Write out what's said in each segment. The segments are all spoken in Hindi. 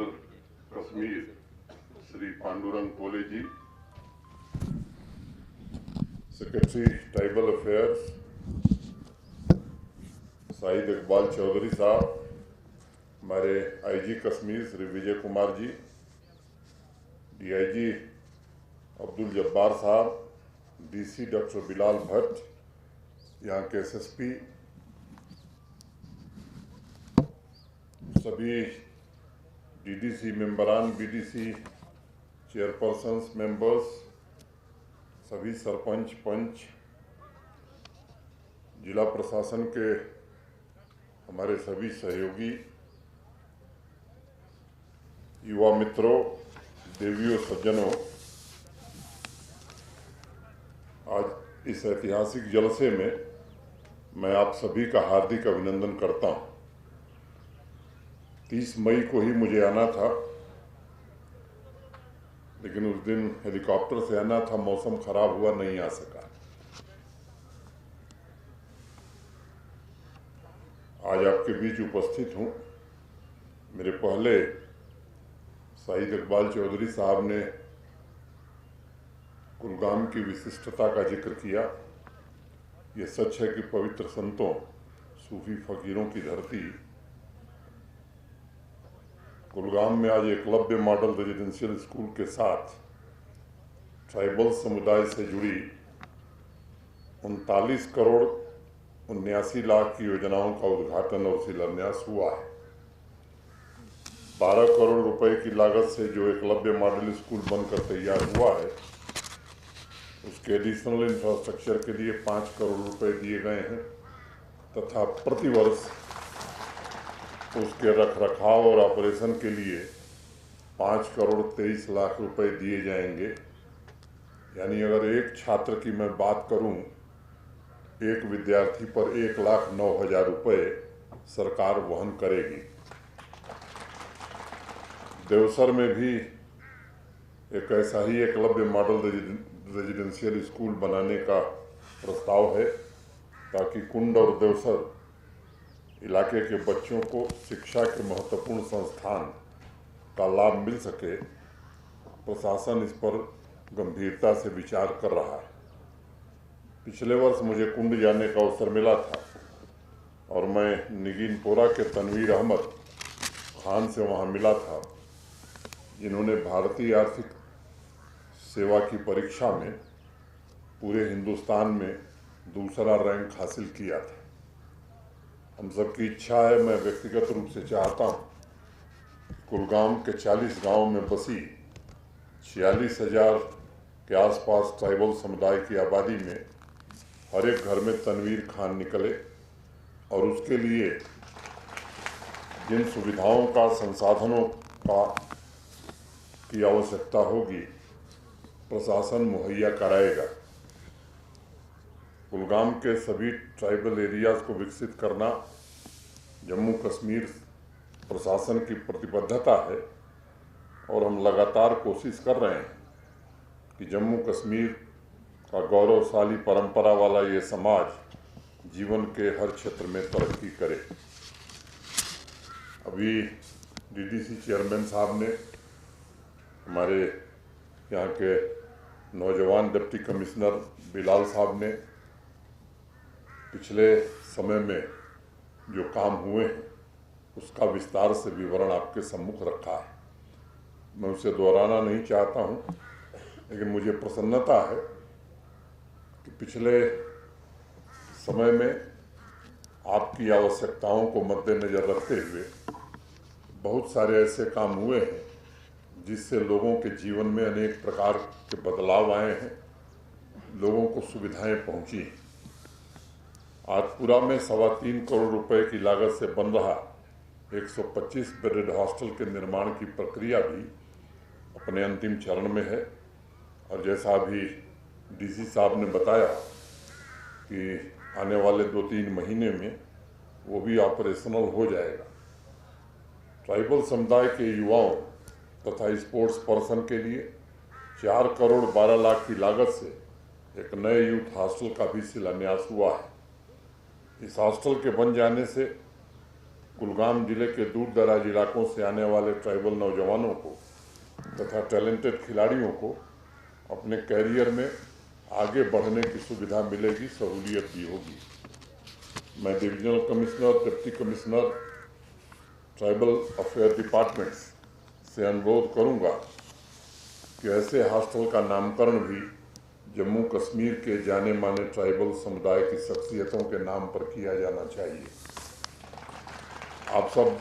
Tribal Kashmir Shri Pandurang Kole ji, secretary tribal affairs Shahid Iqbal Chaudhary साहब, हमारे आईजी कश्मीर श्री विजय कुमार जी, डीआईजी अब्दुल जब्बार साहब, डीसी डॉक्टर बिलाल भट्ट, यहाँ के एसएसपी, सभी डीडीसी मेंबरान, बीडीसी चेयरपर्सन्स, मेंबर्स, सभी सरपंच, पंच, जिला प्रशासन के हमारे सभी सहयोगी, युवा मित्रों, देवियों, सज्जनों, आज इस ऐतिहासिक जलसे में मैं आप सभी का हार्दिक अभिनंदन करता हूं। 30 मई को ही मुझे आना था, लेकिन उस दिन हेलीकॉप्टर से आना था, मौसम खराब हुआ, नहीं आ सका। आज आपके बीच उपस्थित हूं। मेरे पहले शाहिद इकबाल चौधरी साहब ने कुलगाम की विशिष्टता का जिक्र किया। ये सच है कि पवित्र संतों, सूफी फकीरों की धरती कुलगाम में आज एकलव्य मॉडल रेजिडेंशियल स्कूल के साथ ट्राइबल समुदाय से जुड़ी 39 करोड़ 79 लाख की योजनाओं का उद्घाटन और शिलान्यास हुआ है। 12 करोड़ रुपए की लागत से जो एकलव्य मॉडल स्कूल बनकर तैयार हुआ है, उसके एडिशनल इंफ्रास्ट्रक्चर के लिए 5 करोड़ रुपए दिए गए हैं तथा प्रतिवर्ष उसके रखरखाव और ऑपरेशन के लिए 5 करोड़ 23 लाख रुपए दिए जाएंगे। यानी अगर एक छात्र की मैं बात करूं, एक विद्यार्थी पर 1,09,000 रुपए सरकार वहन करेगी। देवसर में भी एक ऐसा ही एकलव्य मॉडल रेजिडेंशियल स्कूल बनाने का प्रस्ताव है, ताकि कुंड और देवसर इलाके के बच्चों को शिक्षा के महत्वपूर्ण संस्थान का लाभ मिल सके। प्रशासन इस पर गंभीरता से विचार कर रहा है। पिछले वर्ष मुझे कुंड जाने का अवसर मिला था और मैं निगीनपोरा के तनवीर अहमद खान से वहां मिला था, जिन्होंने भारतीय आर्थिक सेवा की परीक्षा में पूरे हिंदुस्तान में दूसरा रैंक हासिल किया था। हम सबकी इच्छा है, मैं व्यक्तिगत रूप से चाहता हूँ, कुलगाम के 40 गांवों में बसी 46,000 के आसपास ट्राइबल समुदाय की आबादी में हर एक घर में तनवीर खान निकले और उसके लिए जिन सुविधाओं का, संसाधनों का की आवश्यकता होगी, प्रशासन मुहैया कराएगा। कुलगाम के सभी ट्राइबल एरियाज को विकसित करना जम्मू कश्मीर प्रशासन की प्रतिबद्धता है और हम लगातार कोशिश कर रहे हैं कि जम्मू कश्मीर का गौरवशाली परंपरा वाला ये समाज जीवन के हर क्षेत्र में तरक्की करे। अभी डीडीसी चेयरमैन साहब ने, हमारे यहाँ के नौजवान डिप्टी कमिश्नर बिलाल साहब ने पिछले समय में जो काम हुए हैं उसका विस्तार से विवरण आपके सम्मुख रखा है। मैं उसे दोहराना नहीं चाहता हूं, लेकिन मुझे प्रसन्नता है कि पिछले समय में आपकी आवश्यकताओं को मद्देनजर रखते हुए बहुत सारे ऐसे काम हुए हैं जिससे लोगों के जीवन में अनेक प्रकार के बदलाव आए हैं, लोगों को सुविधाएं पहुंची हैं। आजपुरा में 3.25 करोड़ रुपए की लागत से बन रहा 125 बेडेड हॉस्टल के निर्माण की प्रक्रिया भी अपने अंतिम चरण में है और जैसा अभी डीसी साहब ने बताया कि आने वाले 2-3 महीने में वो भी ऑपरेशनल हो जाएगा। ट्राइबल समुदाय के युवाओं तथा स्पोर्ट्स पर्सन के लिए 4 करोड़ 12 लाख की लागत से एक नए यूथ हॉस्टल का भी शिलान्यास हुआ है। इस हॉस्टल के बन जाने से कुलगाम जिले के दूर दराज इलाकों से आने वाले ट्राइबल नौजवानों को तथा टैलेंटेड खिलाड़ियों को अपने कैरियर में आगे बढ़ने की सुविधा मिलेगी, सहूलियत भी होगी। मैं divisional commissioner, deputy commissioner, tribal affair departments से अनुरोध करूंगा कि ऐसे हॉस्टल का नामकरण भी जम्मू कश्मीर के जाने माने ट्राइबल समुदाय की शख्सियतों के नाम पर किया जाना चाहिए। आप सब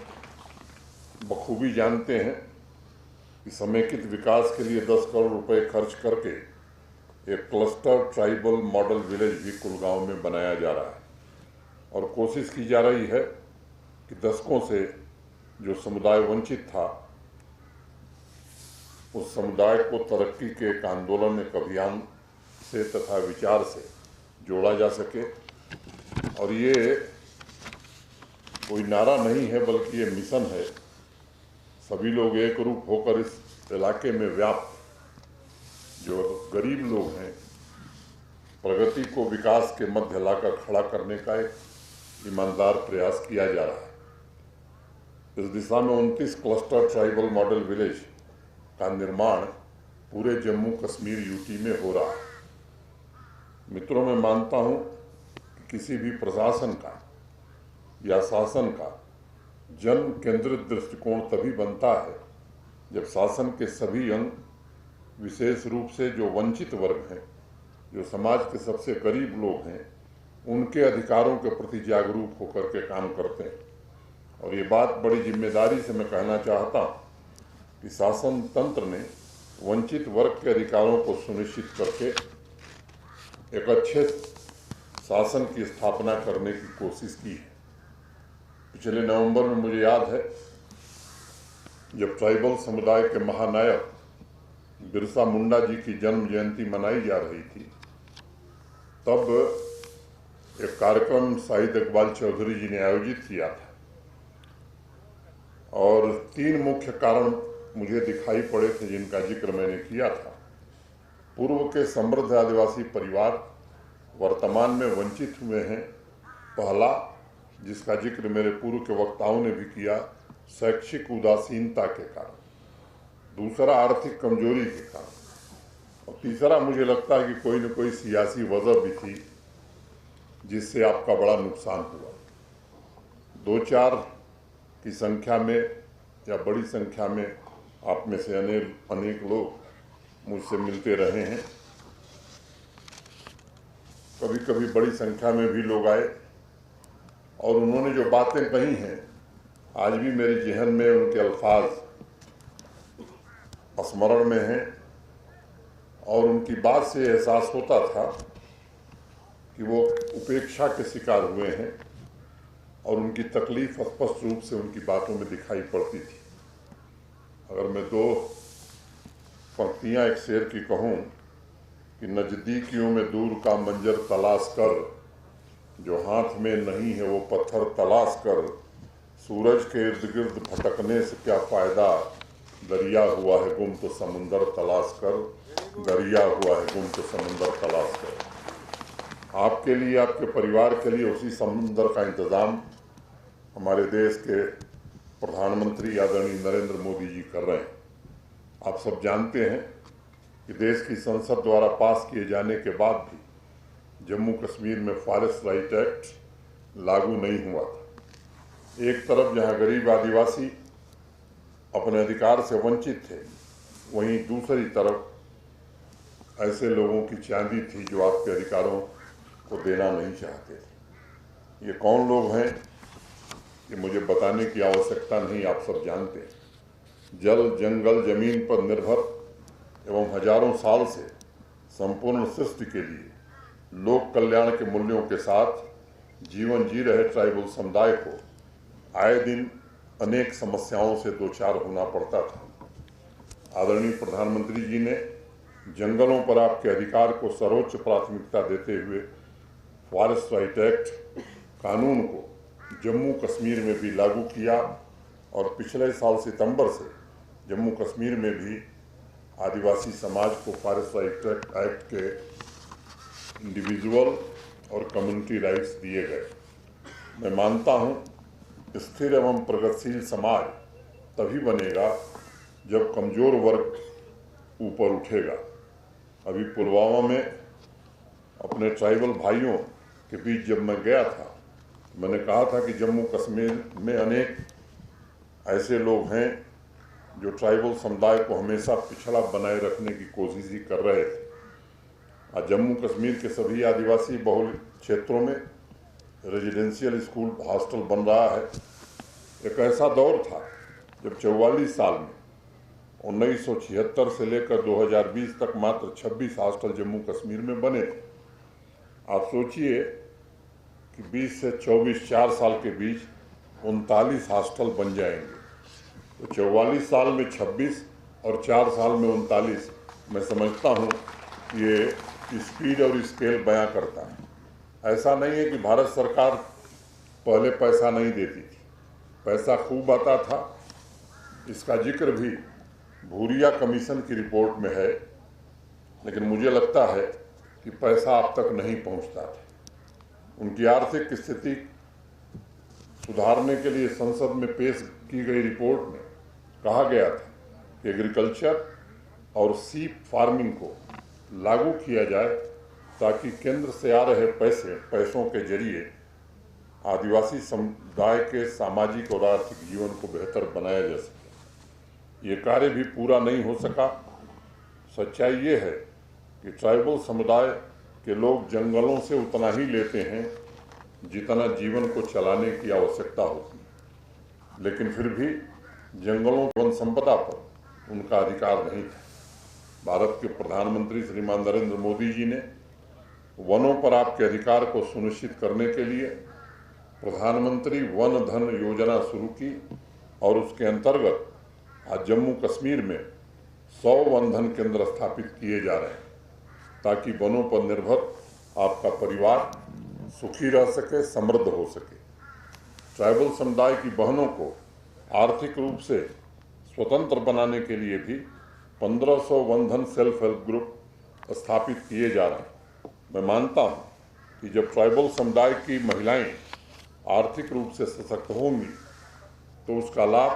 बखूबी जानते हैं कि समेकित विकास के लिए 10 करोड़ रुपए खर्च करके एक क्लस्टर ट्राइबल मॉडल विलेज भी कुलगांव में बनाया जा रहा है और कोशिश की जा रही है कि दशकों से जो समुदाय वंचित था उस समुदाय को तरक्की के एक आंदोलन, एक अभियान से तथा विचार से जोड़ा जा सके। और ये कोई नारा नहीं है बल्कि ये मिशन है। सभी लोग एक रूप होकर इस इलाके में व्याप्त जो गरीब लोग हैं, प्रगति को विकास के मध्य लाकर खड़ा करने का एक ईमानदार प्रयास किया जा रहा है। इस दिशा में 29 क्लस्टर ट्राइबल मॉडल विलेज का निर्माण पूरे जम्मू कश्मीर यूटी में हो रहा है। मित्रों, मैं मानता हूं कि किसी भी प्रशासन का या शासन का जन केंद्रित दृष्टिकोण तभी बनता है जब शासन के सभी अंग, विशेष रूप से जो वंचित वर्ग हैं, जो समाज के सबसे गरीब लोग हैं, उनके अधिकारों के प्रति जागरूक होकर के काम करते हैं। और ये बात बड़ी जिम्मेदारी से मैं कहना चाहता हूँ कि शासन तंत्र ने वंचित वर्ग के अधिकारों को सुनिश्चित करके एक अच्छे शासन की स्थापना करने की कोशिश की है। पिछले नवंबर में मुझे याद है जब ट्राइबल समुदाय के महानायक बिरसा मुंडा जी की जन्म जयंती मनाई जा रही थी, तब एक कार्यक्रम शाहिद इकबाल चौधरी जी ने आयोजित किया था और 3 मुख्य कारण मुझे दिखाई पड़े थे जिनका जिक्र मैंने किया था। पूर्व के समृद्ध आदिवासी परिवार वर्तमान में वंचित हुए हैं, पहला, जिसका जिक्र मेरे पूर्व के वक्ताओं ने भी किया, शैक्षिक उदासीनता के कारण, दूसरा आर्थिक कमजोरी के कारण, और तीसरा मुझे लगता है कि कोई न कोई सियासी वजह भी थी जिससे आपका बड़ा नुकसान हुआ। 2-4 की संख्या में या बड़ी संख्या में आप में से अनेक लोग मुझसे मिलते रहे हैं। कभी कभी बड़ी संख्या में भी लोग आए और उन्होंने जो बातें कही हैं आज भी मेरे जहन में उनके अल्फाज स्मरण में हैं और उनकी बात से एहसास होता था कि वो उपेक्षा के शिकार हुए हैं और उनकी तकलीफ स्पष्ट रूप से उनकी बातों में दिखाई पड़ती थी। अगर मैं 2 पंक्तियां एक शेर की कहूँ कि नजदीकियों में दूर का मंजर तलाश कर, जो हाथ में नहीं है वो पत्थर तलाश कर, सूरज के इर्द गिर्द भटकने से क्या फ़ायदा, दरिया हुआ है गुम तो समुंदर तलाश कर, दरिया हुआ है गुम तो समुंदर तलाश कर। आपके लिए, आपके परिवार के लिए उसी समुंदर का इंतज़ाम हमारे देश के प्रधानमंत्री आदरणीय नरेंद्र मोदी जी कर रहे हैं। आप सब जानते हैं कि देश की संसद द्वारा पास किए जाने के बाद भी जम्मू कश्मीर में फॉरेस्ट राइट एक्ट लागू नहीं हुआ था। एक तरफ जहां गरीब आदिवासी अपने अधिकार से वंचित थे, वहीं दूसरी तरफ ऐसे लोगों की चांदी थी जो आपके अधिकारों को देना नहीं चाहते थे। ये कौन लोग हैं ये मुझे बताने की आवश्यकता नहीं, आप सब जानते हैं। जल, जंगल, जमीन पर निर्भर एवं हजारों साल से संपूर्ण सृष्टि के लिए लोक कल्याण के मूल्यों के साथ जीवन जी रहे ट्राइबल समुदाय को आए दिन अनेक समस्याओं से दो चार होना पड़ता था। आदरणीय प्रधानमंत्री जी ने जंगलों पर आपके अधिकार को सर्वोच्च प्राथमिकता देते हुए फॉरेस्ट राइट एक्ट कानून को जम्मू कश्मीर में भी लागू किया और पिछले साल सितंबर से जम्मू कश्मीर में भी आदिवासी समाज को फॉरेस्ट राइट एक्ट के इंडिविजुअल और कम्युनिटी राइट्स दिए गए। मैं मानता हूं स्थिर एवं प्रगतिशील समाज तभी बनेगा जब कमज़ोर वर्ग ऊपर उठेगा। अभी पुलवामा में अपने ट्राइबल भाइयों के बीच जब मैं गया था, मैंने कहा था कि जम्मू कश्मीर में अनेक ऐसे लोग हैं जो ट्राइबल समुदाय को हमेशा पिछड़ा बनाए रखने की कोशिश ही कर रहे थे। आज जम्मू कश्मीर के सभी आदिवासी बहुल क्षेत्रों में रेजिडेंशियल स्कूल हॉस्टल बन रहा है। एक ऐसा दौर था जब 44 साल में 1976 से लेकर 2020 तक मात्र 26 हॉस्टल जम्मू कश्मीर में बने थे। आप सोचिए कि 20 से 24 4 साल के बीच 39 हॉस्टल बन जाएंगे, तो 44 साल में 26 और 4 साल में 39, मैं समझता हूँ ये स्पीड और स्केल बयां करता है। ऐसा नहीं है कि भारत सरकार पहले पैसा नहीं देती थी, पैसा खूब आता था। इसका जिक्र भी भूरिया कमीशन की रिपोर्ट में है, लेकिन मुझे लगता है कि पैसा अब तक नहीं पहुंचता था। उनकी आर्थिक स्थिति सुधारने के लिए संसद में पेश की गई रिपोर्ट में कहा गया था कि एग्रीकल्चर और सीप फार्मिंग को लागू किया जाए ताकि केंद्र से आ रहे पैसों के जरिए आदिवासी समुदाय के सामाजिक और आर्थिक जीवन को बेहतर बनाया जा सके। ये कार्य भी पूरा नहीं हो सका। सच्चाई ये है कि ट्राइबल समुदाय के लोग जंगलों से उतना ही लेते हैं जितना जीवन को चलाने की आवश्यकता होती है, लेकिन फिर भी जंगलों वन संपदा पर उनका अधिकार नहीं था। भारत के प्रधानमंत्री श्रीमान नरेंद्र मोदी जी ने वनों पर आपके अधिकार को सुनिश्चित करने के लिए प्रधानमंत्री वन धन योजना शुरू की और उसके अंतर्गत आज जम्मू कश्मीर में 100 वन धन केंद्र स्थापित किए जा रहे हैं ताकि वनों पर निर्भर आपका परिवार सुखी रह सके, समृद्ध हो सके। ट्राइबल समुदाय की बहनों को आर्थिक रूप से स्वतंत्र बनाने के लिए भी 1500 वन धन सेल्फ हेल्प ग्रुप स्थापित किए जा रहे हैं। मैं मानता हूँ कि जब ट्राइबल समुदाय की महिलाएं आर्थिक रूप से सशक्त होंगी तो उसका लाभ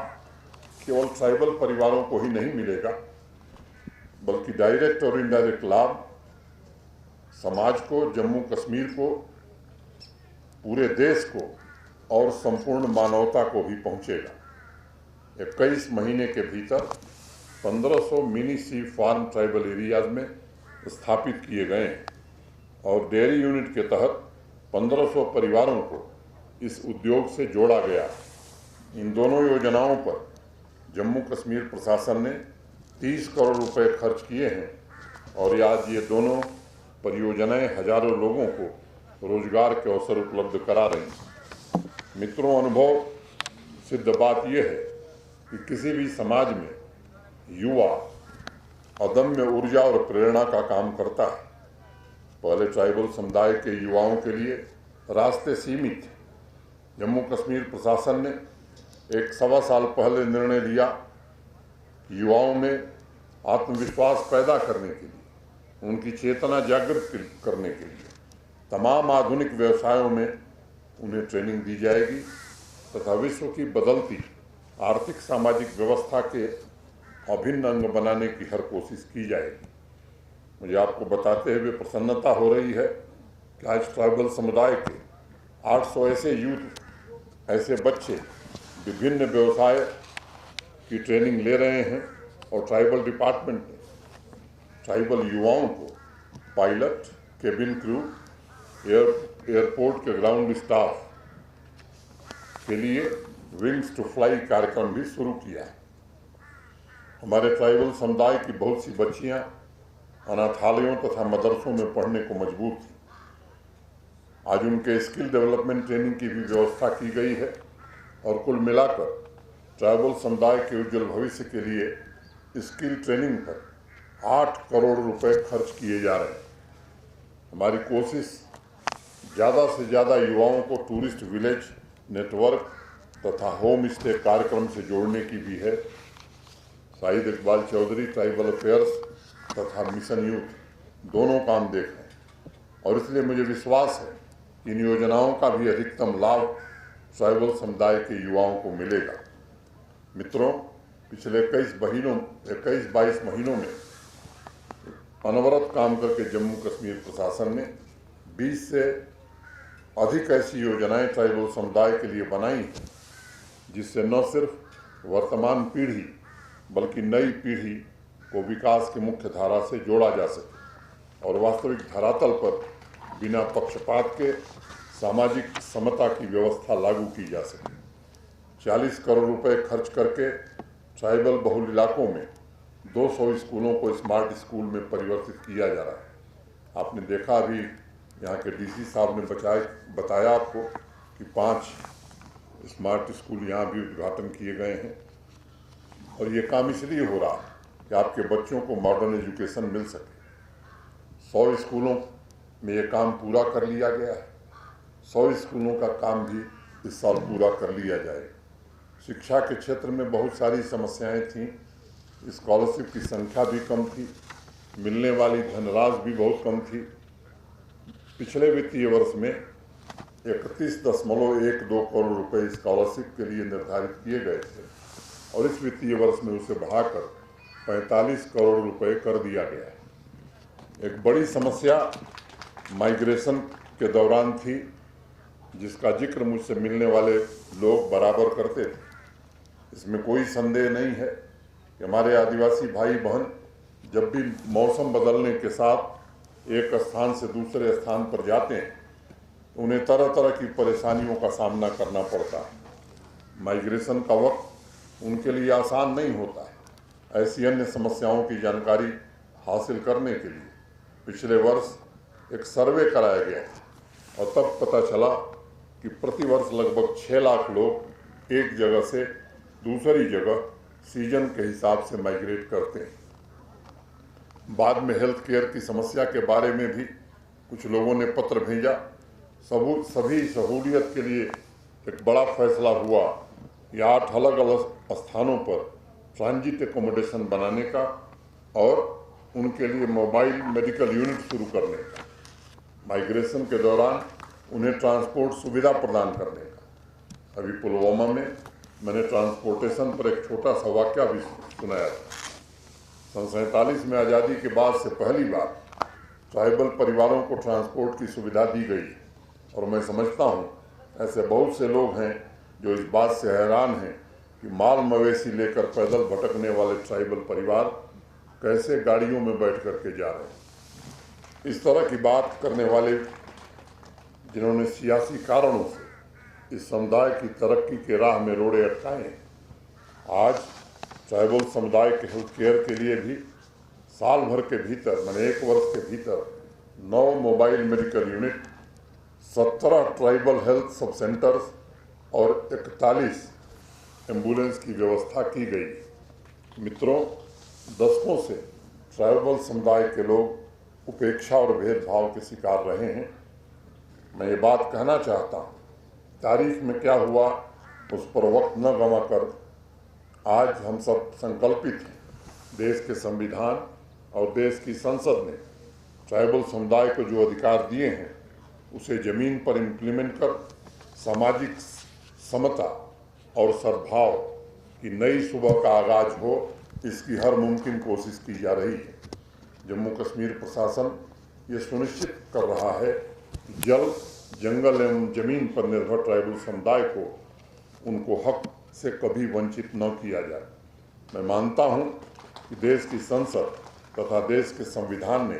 केवल ट्राइबल परिवारों को ही नहीं मिलेगा, बल्कि डायरेक्ट और इनडायरेक्ट लाभ समाज को, जम्मू कश्मीर को, पूरे देश को और संपूर्ण मानवता को भी पहुंचेगा। 21 महीने के भीतर 1500 मिनी सी फार्म ट्राइबल एरियाज में स्थापित किए गए हैं और डेयरी यूनिट के तहत 1500 परिवारों को इस उद्योग से जोड़ा गया। इन दोनों योजनाओं पर जम्मू कश्मीर प्रशासन ने 30 करोड़ रुपए खर्च किए हैं और आज ये दोनों परियोजनाएं हजारों लोगों को रोजगार के अवसर उपलब्ध करा रही हैं। मित्रों, अनुभव सिद्ध बात यह है कि किसी भी समाज में युवा अदम्य ऊर्जा और प्रेरणा का काम करता है। पहले ट्राइबल समुदाय के युवाओं के लिए रास्ते सीमित थे। जम्मू कश्मीर प्रशासन ने एक 1.25 साल पहले निर्णय लिया कि युवाओं में आत्मविश्वास पैदा करने के लिए, उनकी चेतना जागृत करने के लिए तमाम आधुनिक व्यवसायों में उन्हें ट्रेनिंग दी जाएगी तथा विश्व की बदलती आर्थिक सामाजिक व्यवस्था के अभिन्न अंग बनाने की हर कोशिश की जाएगी। मुझे आपको बताते हुए प्रसन्नता हो रही है कि आज ट्राइबल समुदाय के 800 ऐसे यूथ, ऐसे बच्चे विभिन्न व्यवसाय की ट्रेनिंग ले रहे हैं और ट्राइबल डिपार्टमेंट ने ट्राइबल युवाओं को पायलट, केबिन क्रू, एयरपोर्ट के ग्राउंड स्टाफ के लिए विंग्स टू फ्लाई कार्यक्रम भी शुरू किया है। हमारे ट्राइबल समुदाय की बहुत सी बच्चियां अनाथालयों तथा मदरसों में पढ़ने को मजबूर थी। आज उनके स्किल डेवलपमेंट ट्रेनिंग की भी व्यवस्था की गई है और कुल मिलाकर ट्राइबल समुदाय के उज्जवल भविष्य के लिए स्किल ट्रेनिंग पर 8 करोड़ रुपए खर्च किए जा रहे हैं। हमारी कोशिश ज़्यादा से ज़्यादा युवाओं को टूरिस्ट विलेज नेटवर्क तथा होम स्टे कार्यक्रम से जोड़ने की भी है। शाहिद इकबाल चौधरी ट्राइबल अफेयर्स तथा मिशन यूथ दोनों काम देख रहे हैं और इसलिए मुझे विश्वास है कि इन योजनाओं का भी अधिकतम लाभ ट्राइबल समुदाय के युवाओं को मिलेगा। मित्रों, पिछले 21-22 महीनों में अनवरत काम करके जम्मू कश्मीर प्रशासन ने 20 से अधिक ऐसी योजनाएं ट्राइबल समुदाय के लिए बनाई हैं, जिससे न सिर्फ वर्तमान पीढ़ी बल्कि नई पीढ़ी को विकास की मुख्य धारा से जोड़ा जा सके और वास्तविक धरातल पर बिना पक्षपात के सामाजिक समता की व्यवस्था लागू की जा सके। 40 करोड़ रुपए खर्च करके ट्राइबल बहुल इलाकों में 200 स्कूलों को स्मार्ट स्कूल में परिवर्तित किया जा रहा है। आपने देखा अभी यहाँ के डीसी साहब ने बताया आपको कि 5 स्मार्ट स्कूल यहाँ भी उद्घाटन किए गए हैं और ये काम इसलिए हो रहा है कि आपके बच्चों को मॉडर्न एजुकेशन मिल सके। 100 स्कूलों में ये काम पूरा कर लिया गया है। 100 स्कूलों का काम भी इस साल पूरा कर लिया जाएगा। शिक्षा के क्षेत्र में बहुत सारी समस्याएं थीं। स्कॉलरशिप की संख्या भी कम थी, मिलने वाली धनराशि भी बहुत कम थी। पिछले वित्तीय वर्ष में 31.12 करोड़ रुपए स्कॉलरशिप के लिए निर्धारित किए गए थे और इस वित्तीय वर्ष में उसे बढ़ाकर 45 करोड़ रुपए कर दिया गया है। एक बड़ी समस्या माइग्रेशन के दौरान थी, जिसका जिक्र मुझसे मिलने वाले लोग बराबर करते थे। इसमें कोई संदेह नहीं है कि हमारे आदिवासी भाई बहन जब भी मौसम बदलने के साथ एक स्थान से दूसरे स्थान पर जाते हैं, उन्हें तरह तरह की परेशानियों का सामना करना पड़ता है। माइग्रेशन का वक्त उनके लिए आसान नहीं होता है। ऐसी अन्य समस्याओं की जानकारी हासिल करने के लिए पिछले वर्ष एक सर्वे कराया गया और तब पता चला कि प्रतिवर्ष लगभग 6 लाख लोग एक जगह से दूसरी जगह सीजन के हिसाब से माइग्रेट करते हैं। बाद में हेल्थ केयर की समस्या के बारे में भी कुछ लोगों ने पत्र भेजा। सभी सहूलियत के लिए एक बड़ा फैसला हुआ कि 8 अलग अलग स्थानों पर ट्रांजिट एकोमोडेशन बनाने का और उनके लिए मोबाइल मेडिकल यूनिट शुरू करने का, माइग्रेशन के दौरान उन्हें ट्रांसपोर्ट सुविधा प्रदान करने का। अभी पुलवामा में मैंने ट्रांसपोर्टेशन पर एक छोटा सा वाक़या भी सुनाया था। सन 47 में आज़ादी के बाद से पहली बार ट्राइबल परिवारों को ट्रांसपोर्ट की सुविधा दी गई और मैं समझता हूँ ऐसे बहुत से लोग हैं जो इस बात से हैरान हैं कि माल मवेशी लेकर पैदल भटकने वाले ट्राइबल परिवार कैसे गाड़ियों में बैठ करके जा रहे हैं। इस तरह की बात करने वाले जिन्होंने सियासी कारणों से इस समुदाय की तरक्की के राह में रोड़े अटकाए हैं, आज ट्राइबल समुदाय के हेल्थ केयर के लिए भी साल भर के भीतर, मैंने 1 वर्ष के भीतर 9 mobile medical unit, 17 tribal health सब सेंटर्स और 41 एम्बुलेंस की व्यवस्था की गई। मित्रों, दशकों से ट्राइबल समुदाय के लोग उपेक्षा और भेदभाव के शिकार रहे हैं। मैं ये बात कहना चाहता हूँ, तारीख में क्या हुआ उस पर वक्त न गंवाकर आज हम सब संकल्पित हैं। देश के संविधान और देश की संसद ने ट्राइबल समुदाय को जो अधिकार दिए हैं उसे ज़मीन पर इम्प्लीमेंट कर सामाजिक समता और सद्भाव की नई सुबह का आगाज हो, इसकी हर मुमकिन कोशिश की जा रही है। जम्मू कश्मीर प्रशासन ये सुनिश्चित कर रहा है कि जल, जंगल एवं जमीन पर निर्भर ट्राइबल समुदाय को उनको हक से कभी वंचित न किया जाए। मैं मानता हूं कि देश की संसद तथा देश के संविधान ने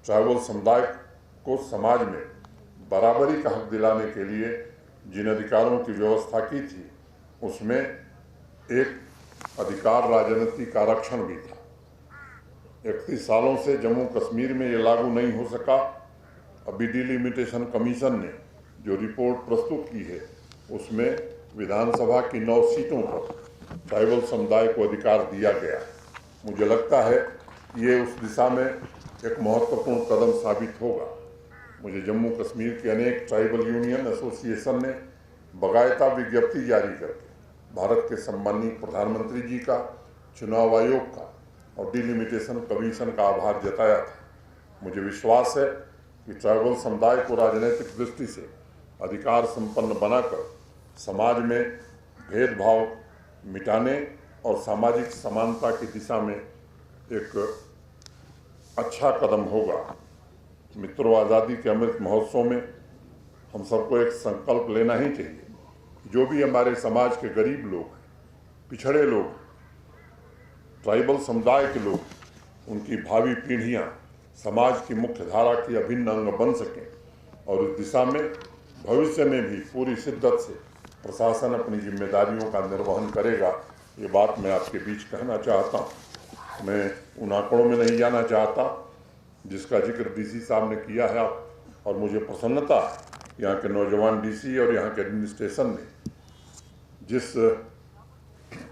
ट्राइबल समुदाय को समाज में बराबरी का हक दिलाने के लिए जिन अधिकारों की व्यवस्था की थी, उसमें एक अधिकार राजनीतिक आरक्षण भी था। 31 सालों से जम्मू कश्मीर में ये लागू नहीं हो सका। अभी डिलिमिटेशन कमीशन ने जो रिपोर्ट प्रस्तुत की है, उसमें विधानसभा की 9 सीटों पर ट्राइबल समुदाय को अधिकार दिया गया। मुझे लगता है ये उस दिशा में एक महत्वपूर्ण कदम साबित होगा। मुझे जम्मू कश्मीर के अनेक ट्राइबल यूनियन एसोसिएशन ने बाकायदा विज्ञप्ति जारी करके भारत के सम्मानीय प्रधानमंत्री जी का, चुनाव आयोग का और डिलिमिटेशन कमीशन का आभार जताया था। मुझे विश्वास है कि ट्राइबल समुदाय को राजनीतिक दृष्टि से अधिकार संपन्न बनाकर समाज में भेदभाव मिटाने और सामाजिक समानता की दिशा में एक अच्छा कदम होगा। मित्रों, आज़ादी के अमृत महोत्सव में हम सबको एक संकल्प लेना ही चाहिए। जो भी हमारे समाज के गरीब लोग हैं, पिछड़े लोग, ट्राइबल समुदाय के लोग, उनकी भावी पीढ़ियां समाज की मुख्य धारा की अभिन्न अंग बन सकें और इस दिशा में भविष्य में भी पूरी शिद्दत से प्रशासन अपनी जिम्मेदारियों का निर्वहन करेगा, ये बात मैं आपके बीच कहना चाहता हूँ। मैं उन आंकड़ों में नहीं जाना चाहता जिसका जिक्र डीसी साहब ने किया है, और मुझे प्रसन्नता यहाँ के नौजवान डीसी और यहाँ के एडमिनिस्ट्रेशन ने जिस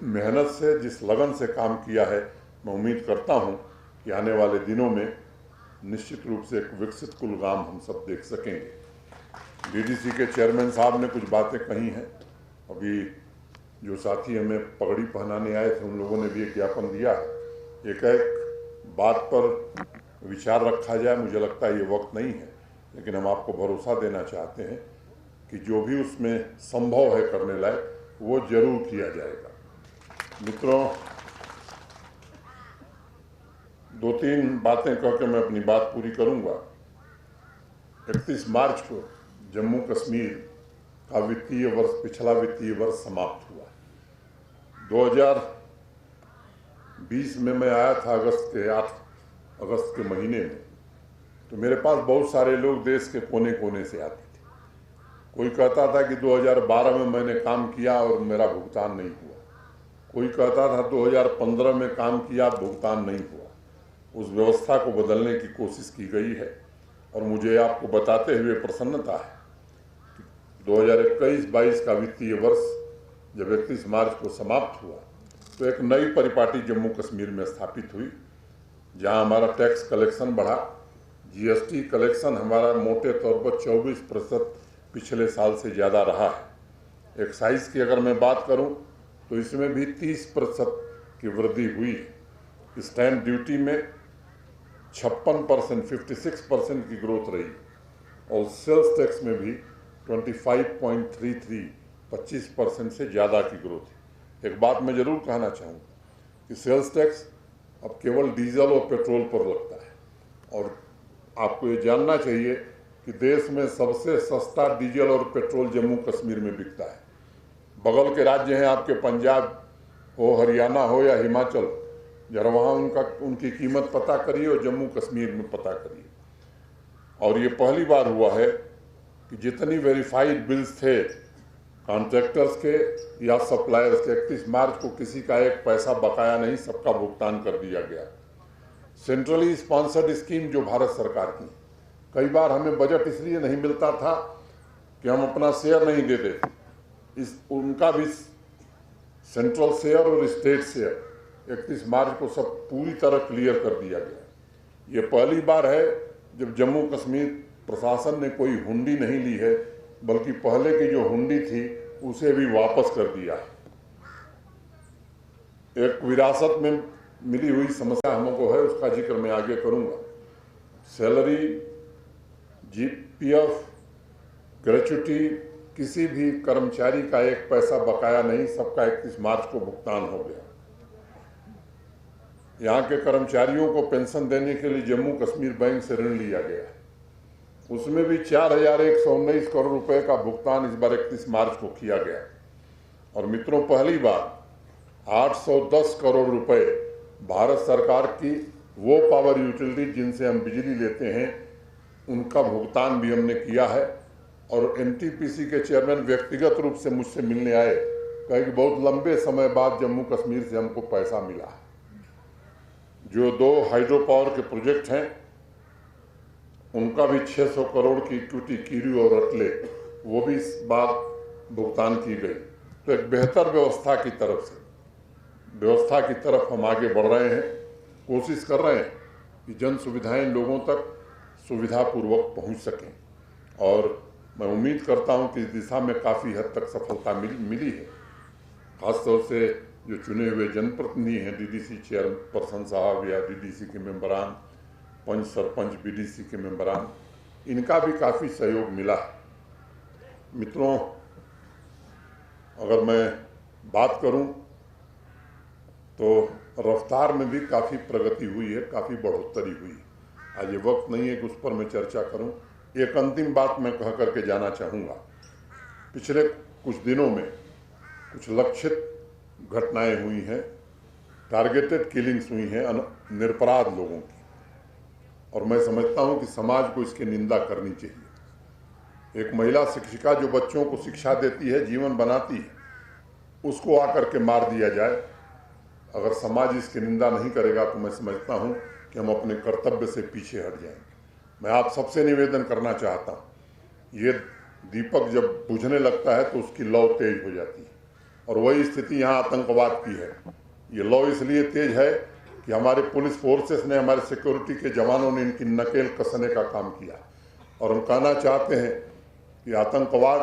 मेहनत से, जिस लगन से काम किया है, मैं उम्मीद करता हूँ कि आने वाले दिनों में निश्चित रूप से एक विकसित कुलगाम हम सब देख सकेंगे। डीडीसी के चेयरमैन साहब ने कुछ बातें कही हैं। अभी जो साथी हमें पगड़ी पहनाने आए थे, उन लोगों ने भी एक ज्ञापन दिया है। एक बात पर विचार रखा जाए, मुझे लगता है ये वक्त नहीं है, लेकिन हम आपको भरोसा देना चाहते हैं कि जो भी उसमें संभव है करने लायक, वो जरूर किया जाएगा। मित्रों, 2-3 बातें कहकर मैं अपनी बात पूरी करूंगा। 31 मार्च को जम्मू कश्मीर का वित्तीय वर्ष, पिछला वित्तीय वर्ष समाप्त हुआ। 2020 में मैं आया था 8 अगस्त के महीने में, तो मेरे पास बहुत सारे लोग देश के कोने कोने से आते थे। कोई कहता था कि 2012 में मैंने काम किया और मेरा भुगतान नहीं हुआ। कोई कहता था 2015 में काम किया, भुगतान नहीं हुआ। उस व्यवस्था को बदलने की कोशिश की गई है और मुझे आपको बताते हुए प्रसन्नता है कि 2021-22 का वित्तीय वर्ष जब 31 मार्च को समाप्त हुआ तो एक नई परिपाटी जम्मू कश्मीर में स्थापित हुई, जहां हमारा टैक्स कलेक्शन बढ़ा। जीएसटी कलेक्शन हमारा मोटे तौर पर 24% पिछले साल से ज़्यादा रहा है। एक्साइज की अगर मैं बात करूं तो इसमें भी 30% की वृद्धि हुई है। स्टैंप ड्यूटी में 56%, 56% की ग्रोथ रही और सेल्स टैक्स में भी 25.33, 25% से ज़्यादा की ग्रोथ है। एक बात मैं ज़रूर कहना चाहूँगा कि सेल्स टैक्स अब केवल डीजल और पेट्रोल पर लगता है, और आपको ये जानना चाहिए कि देश में सबसे सस्ता डीजल और पेट्रोल जम्मू कश्मीर में बिकता है। बगल के राज्य हैं आपके, पंजाब हो, हरियाणा हो या हिमाचल, जरा वहाँ उनकी कीमत पता करिए और जम्मू कश्मीर में पता करिए। और ये पहली बार हुआ है कि जितनी वेरीफाइड बिल्स थे कॉन्ट्रैक्टर्स के या सप्लायर्स के, 31 मार्च को किसी का एक पैसा बकाया नहीं, सबका भुगतान कर दिया गया। सेंट्रली स्पॉन्सर्ड स्कीम जो भारत सरकार की, कई बार हमें बजट इसलिए नहीं मिलता था कि हम अपना शेयर नहीं देते, उनका भी सेंट्रल शेयर और स्टेट शेयर 31 मार्च को सब पूरी तरह क्लियर कर दिया गया। ये पहली बार है जब जम्मू कश्मीर प्रशासन ने कोई हुंडी नहीं ली है, बल्कि पहले की जो हुंडी थी उसे भी वापस कर दिया है। एक विरासत में मिली हुई समस्या हमको है, उसका जिक्र मैं आगे करूंगा। सैलरी, जीपीएफ, ग्रेच्युटी, किसी भी कर्मचारी का एक पैसा बकाया नहीं, सबका 31 मार्च को भुगतान हो गया। यहाँ के कर्मचारियों को पेंशन देने के लिए जम्मू कश्मीर बैंक से ऋण लिया गया है, उसमें भी 4,119 करोड़ रुपए का भुगतान इस बार 31 मार्च को किया गया। और मित्रों, पहली बार 810 करोड़ रुपए भारत सरकार की वो पावर यूटिलिटी जिनसे हम बिजली लेते हैं, उनका भुगतान भी हमने किया है। और एनटीपीसी के चेयरमैन व्यक्तिगत रूप से मुझसे मिलने आए, कहे कि बहुत लंबे समय बाद जम्मू कश्मीर से हमको पैसा मिला है। जो 2 हाइड्रो पावर के प्रोजेक्ट हैं, उनका भी 600 करोड़ की इक्विटी, कीरू और रटले, वो भी इस बार भुगतान की गई। तो एक बेहतर व्यवस्था की तरफ हम आगे बढ़ रहे हैं, कोशिश कर रहे हैं कि जन सुविधाएं लोगों तक सुविधापूर्वक पहुंच सकें। और मैं उम्मीद करता हूं कि इस दिशा में काफ़ी हद तक सफलता मिली है। खासतौर से जो चुने हुए जनप्रतिनिधि हैं, डीडीसी चेयरपर्सन साहब या डीडीसी के मेंबरान, पंच सरपंच, बीडीसी के मेंबरान, इनका भी काफ़ी सहयोग मिला है। मित्रों, अगर मैं बात करूं तो रफ्तार में भी काफ़ी प्रगति हुई है, काफ़ी बढ़ोतरी हुई है। आज ये वक्त नहीं है कि उस पर मैं चर्चा करूं। एक अंतिम बात मैं कह करके जाना चाहूँगा। पिछले कुछ दिनों में कुछ लक्षित घटनाएं हुई हैं, टारगेटेड किलिंग्स हुई हैं निरपराध लोगों की, और मैं समझता हूं कि समाज को इसकी निंदा करनी चाहिए। एक महिला शिक्षिका जो बच्चों को शिक्षा देती है, जीवन बनाती है, उसको आकर के मार दिया जाए। अगर समाज इसकी निंदा नहीं करेगा तो मैं समझता हूं कि हम अपने कर्तव्य से पीछे हट जाएंगे। मैं आप सबसे निवेदन करना चाहता हूं, ये दीपक जब बुझने लगता है तो उसकी लौ तेज हो जाती है, और वही स्थिति यहाँ आतंकवाद की है। ये लौ इसलिए तेज है कि हमारे पुलिस फोर्सेस ने, हमारे सिक्योरिटी के जवानों ने इनकी नकेल कसने का काम किया, और हम कहना चाहते हैं कि आतंकवाद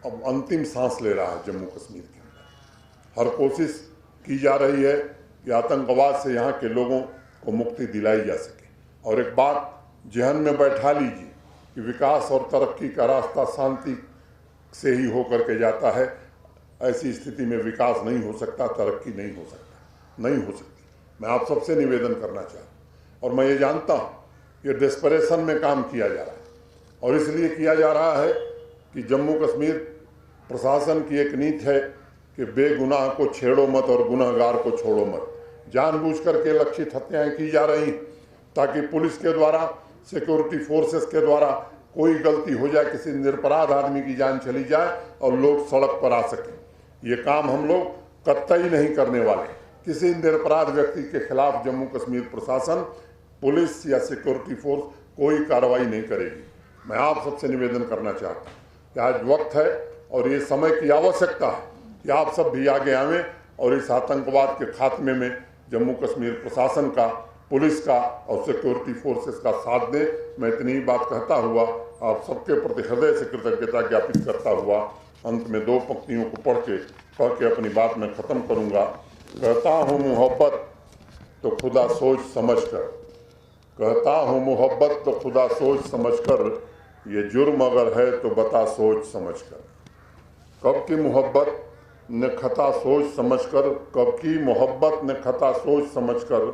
अब अंतिम सांस ले रहा है जम्मू कश्मीर के अंदर। हर कोशिश की जा रही है कि आतंकवाद से यहाँ के लोगों को मुक्ति दिलाई जा सके। और एक बात जहन में बैठा लीजिए कि विकास और तरक्की का रास्ता शांति से ही होकर के जाता है। ऐसी स्थिति में विकास नहीं हो सकता, तरक्की नहीं हो सकती। मैं आप सबसे निवेदन करना चाहता हूँ, और मैं ये जानता हूँ ये डेस्परेशन में काम किया जा रहा है, और इसलिए किया जा रहा है कि जम्मू कश्मीर प्रशासन की एक नीति है कि बेगुनाह को छेड़ो मत और गुनहगार को छोड़ो मत। जानबूझ करके लक्षित हत्याएं की जा रही ताकि पुलिस के द्वारा, सिक्योरिटी फोर्सेस के द्वारा कोई गलती हो जाए, किसी निरपराध आदमी की जान चली जाए और लोग सड़क पर आ सकें। ये काम हम लोग कतई नहीं करने वाले। किसी निरपराध व्यक्ति के खिलाफ जम्मू कश्मीर प्रशासन, पुलिस या सिक्योरिटी फोर्स कोई कार्रवाई नहीं करेगी। मैं आप सबसे निवेदन करना चाहता हूँ कि आज वक्त है और ये समय की आवश्यकता है कि आप सब भी आगे आवें और इस आतंकवाद के खात्मे में जम्मू कश्मीर प्रशासन का, पुलिस का और सिक्योरिटी फोर्सेस का साथ दें। मैं इतनी ही बात कहता हुआ आप सबके प्रति हृदय से कृतज्ञता ज्ञापित करता हुआ अंत में 2 पंक्तियों को पढ़ के अपनी बात में ख़त्म करूँगा। कहता हूँ मोहब्बत तो खुदा सोच समझ कर, कहता हूँ मोहब्बत तो खुदा सोच समझ कर, ये जुर्म अगर है तो बता सोच समझ कर। कब की मोहब्बत ने खता सोच समझकर, कब की मोहब्बत ने खता सोच समझकर,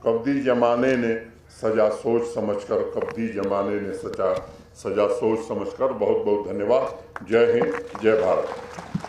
कब दी जमाने ने सजा सोच समझकर, कब दी जमाने ने सजा सोच समझकर। बहुत बहुत धन्यवाद। जय हिंद, जय भारत।